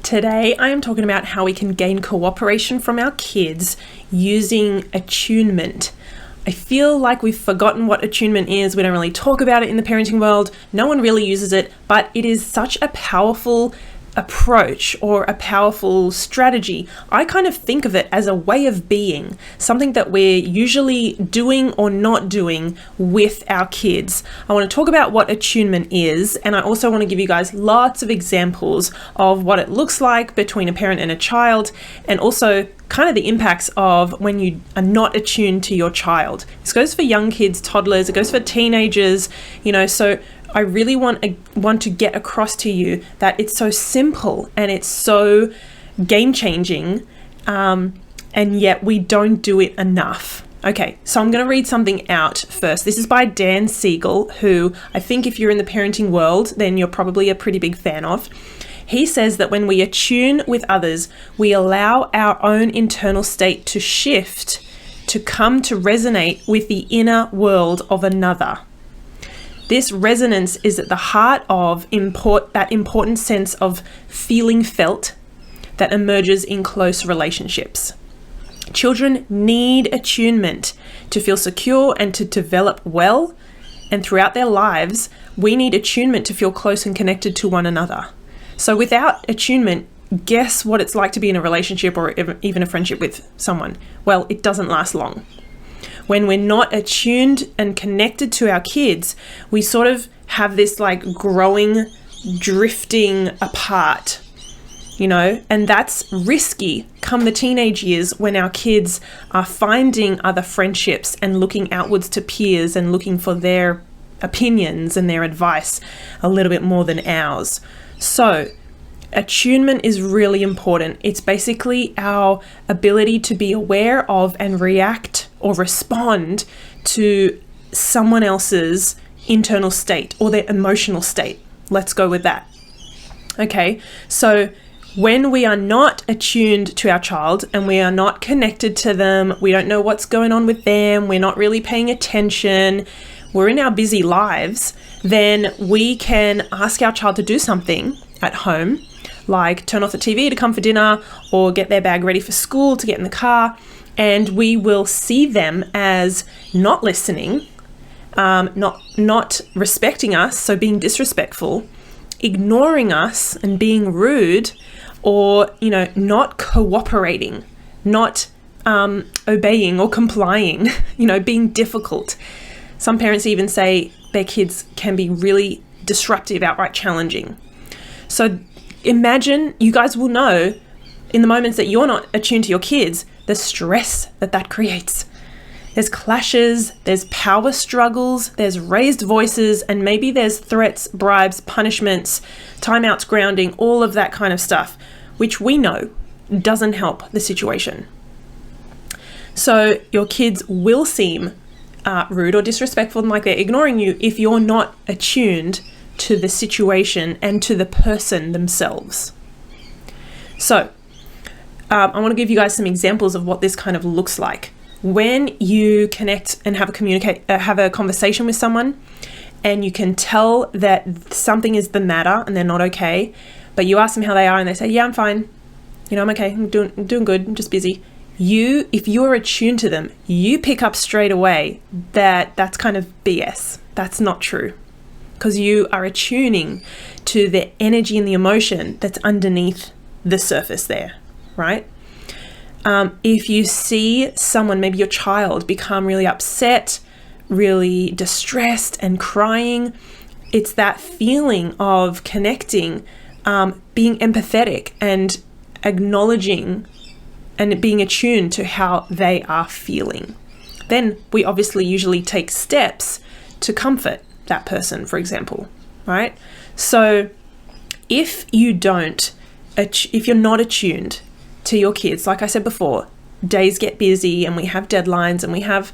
Today, I am talking about how we can gain cooperation from our kids using attunement. I feel like we've forgotten what attunement is. We don't really talk about it in the parenting world. No one really uses it, but it is such a powerful approach or a powerful strategy. I kind of think of it as a way of being, something that we're usually doing or not doing with our kids. I want to talk about what attunement is, and I also want to give you guys lots of examples of what it looks like between a parent and a child, and also kind of the impacts of when you are not attuned to your child. This goes for young kids, toddlers, it goes for teenagers, so I really want to get across to you that it's so simple and it's so game-changing, and yet we don't do it enough. Okay, so I'm going to read something out first. This is by Dan Siegel, who I think if you're in the parenting world, then you're probably a pretty big fan of. He says that when we attune with others, we allow our own internal state to shift, to come to resonate with the inner world of another. This resonance is at the heart of that important sense of feeling felt that emerges in close relationships. Children need attunement to feel secure and to develop well, and throughout their lives, we need attunement to feel close and connected to one another. So without attunement, guess what it's like to be in a relationship or even a friendship with someone? Well, it doesn't last long. When we're not attuned and connected to our kids, we sort of have this growing, drifting apart, and that's risky come the teenage years when our kids are finding other friendships and looking outwards to peers and looking for their opinions and their advice a little bit more than ours. So attunement is really important. It's basically our ability to be aware of and react or respond to someone else's internal state or their emotional state. Let's go with that. Okay, so when we are not attuned to our child and we are not connected to them, we don't know what's going on with them, we're not really paying attention, we're in our busy lives, then we can ask our child to do something at home, like turn off the TV to come for dinner or get their bag ready for school to get in the car, and we will see them as not listening, not respecting us, so being disrespectful, ignoring us and being rude, or not cooperating, not obeying or complying, being difficult. Some parents even say their kids can be really disruptive, outright challenging. So imagine, you guys will know in the moments that you're not attuned to your kids, the stress that creates. There's clashes, there's power struggles, there's raised voices, and maybe there's threats, bribes, punishments, timeouts, grounding, all of that kind of stuff, which we know doesn't help the situation. So your kids will seem rude or disrespectful and like they're ignoring you if you're not attuned to the situation and to the person themselves. So I want to give you guys some examples of what this kind of looks like. When you connect and have a conversation with someone and you can tell that something is the matter and they're not okay, but you ask them how they are and they say, yeah, I'm fine. I'm okay. I'm doing good. I'm just busy. If you're attuned to them, you pick up straight away that that's kind of BS. That's not true, because you are attuning to the energy and the emotion that's underneath the surface there, right? If you see someone, maybe your child, become really upset, really distressed and crying, it's that feeling of connecting, being empathetic and acknowledging and being attuned to how they are feeling. Then we obviously usually take steps to comfort that person, for example, right? So if you're not attuned to your kids, like I said before, days get busy and we have deadlines and we have,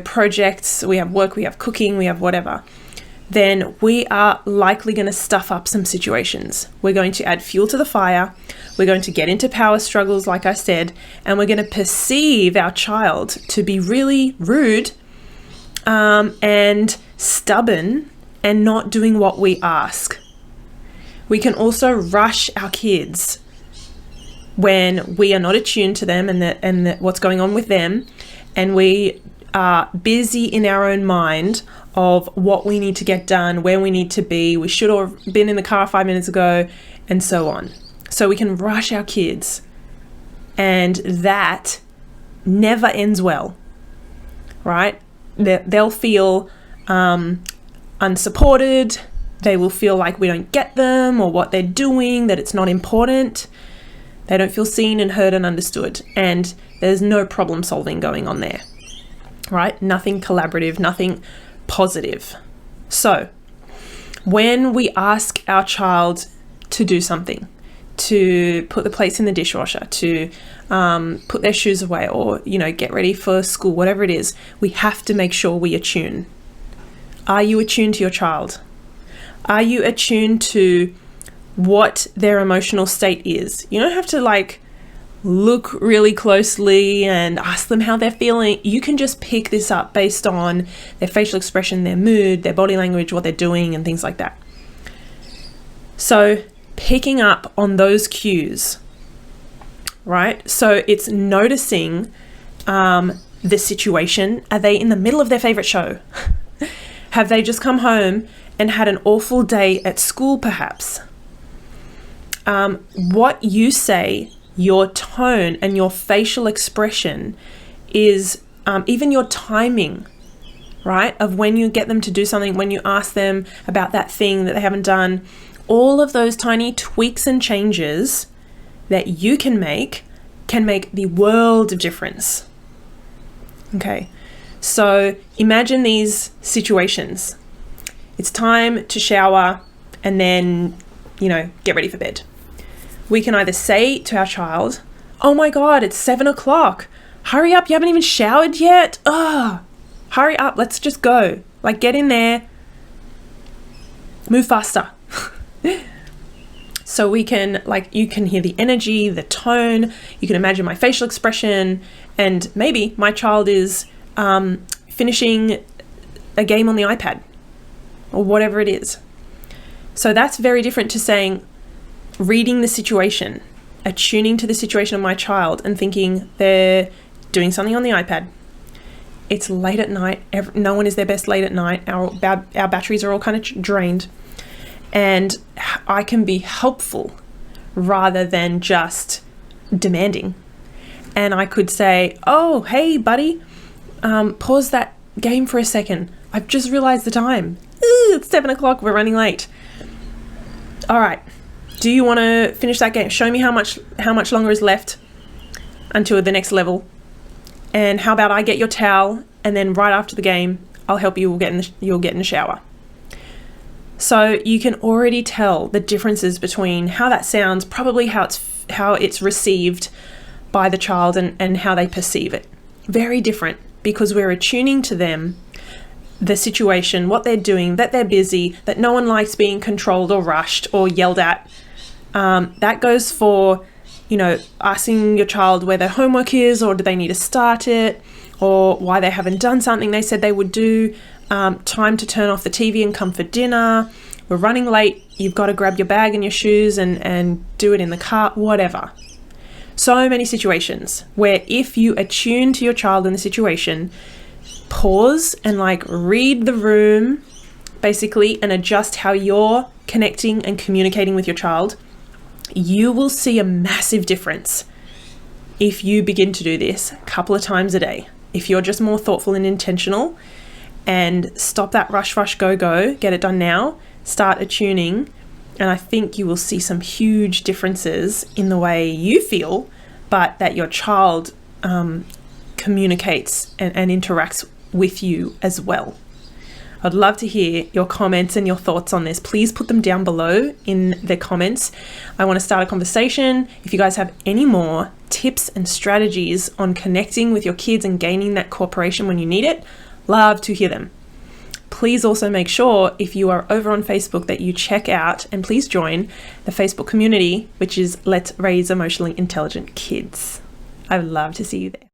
projects, we have work, we have cooking, we have whatever, then we are likely going to stuff up some situations. We're going to add fuel to the fire. We're going to get into power struggles, like I said, and we're going to perceive our child to be really rude and stubborn and not doing what we ask. We can also rush our kids when we are not attuned to them and what's going on with them, and we are busy in our own mind of what we need to get done, where we need to be, we should have been in the car 5 minutes ago, and so on. So we can rush our kids, and that never ends well, right? They'll feel unsupported. They will feel like we don't get them or what they're doing, that it's not important. They don't feel seen and heard and understood, and there's no problem solving going on there, right? Nothing collaborative, nothing positive. So when we ask our child to do something, to put the plates in the dishwasher, to put their shoes away, or, get ready for school, whatever it is, we have to make sure we attune. Are you attuned to your child? Are you attuned to what their emotional state is? You don't have to look really closely and ask them how they're feeling. You can just pick this up based on their facial expression, their mood, their body language, what they're doing, and things like that. So picking up on those cues, right? So it's noticing the situation. Are they in the middle of their favorite show? Have they just come home and had an awful day at school, perhaps? What you say, your tone and your facial expression is even your timing, right? Of when you get them to do something, when you ask them about that thing that they haven't done, all of those tiny tweaks and changes that you can make the world of difference. Okay, so imagine these situations. It's time to shower and then, get ready for bed. We can either say to our child, "Oh my God, it's 7 o'clock. Hurry up, you haven't even showered yet. Hurry up, let's just go. Get in there. Move faster." So we can, you can hear the energy, the tone, you can imagine my facial expression, and maybe my child is finishing a game on the iPad or whatever it is. So that's very different to saying, reading the situation, attuning to the situation of my child and thinking they're doing something on the iPad. It's late at night. No one is their best late at night. Our batteries are all kind of drained. And I can be helpful rather than just demanding. And I could say, "Oh, hey, buddy, pause that game for a second. I've just realized the time. It's 7 o'clock. We're running late. All right. Do you want to finish that game? Show me how much longer is left until the next level. And how about I get your towel, and then right after the game, I'll help you. You'll get in the shower." So you can already tell the differences between how that sounds, probably how it's received by the child and how they perceive it. Very different, because we're attuning to them, the situation, what they're doing, that they're busy, that no one likes being controlled or rushed or yelled at. That goes for, asking your child where their homework is, or do they need to start it, or why they haven't done something they said they would do. Time to turn off the TV and come for dinner. We're running late. You've got to grab your bag and your shoes and do it in the car, whatever. So many situations where if you attune to your child in the situation, pause and read the room basically and adjust how you're connecting and communicating with your child, you will see a massive difference if you begin to do this a couple of times a day. If you're just more thoughtful and intentional, and stop that rush, go, get it done now, start attuning, and I think you will see some huge differences in the way you feel, but that your child communicates and interacts with you as well. I'd love to hear your comments and your thoughts on this. Please put them down below in the comments. I want to start a conversation. If you guys have any more tips and strategies on connecting with your kids and gaining that cooperation when you need it, love to hear them. Please also make sure, if you are over on Facebook, that you check out and please join the Facebook community, which is Let's Raise Emotionally Intelligent Kids. I would love to see you there.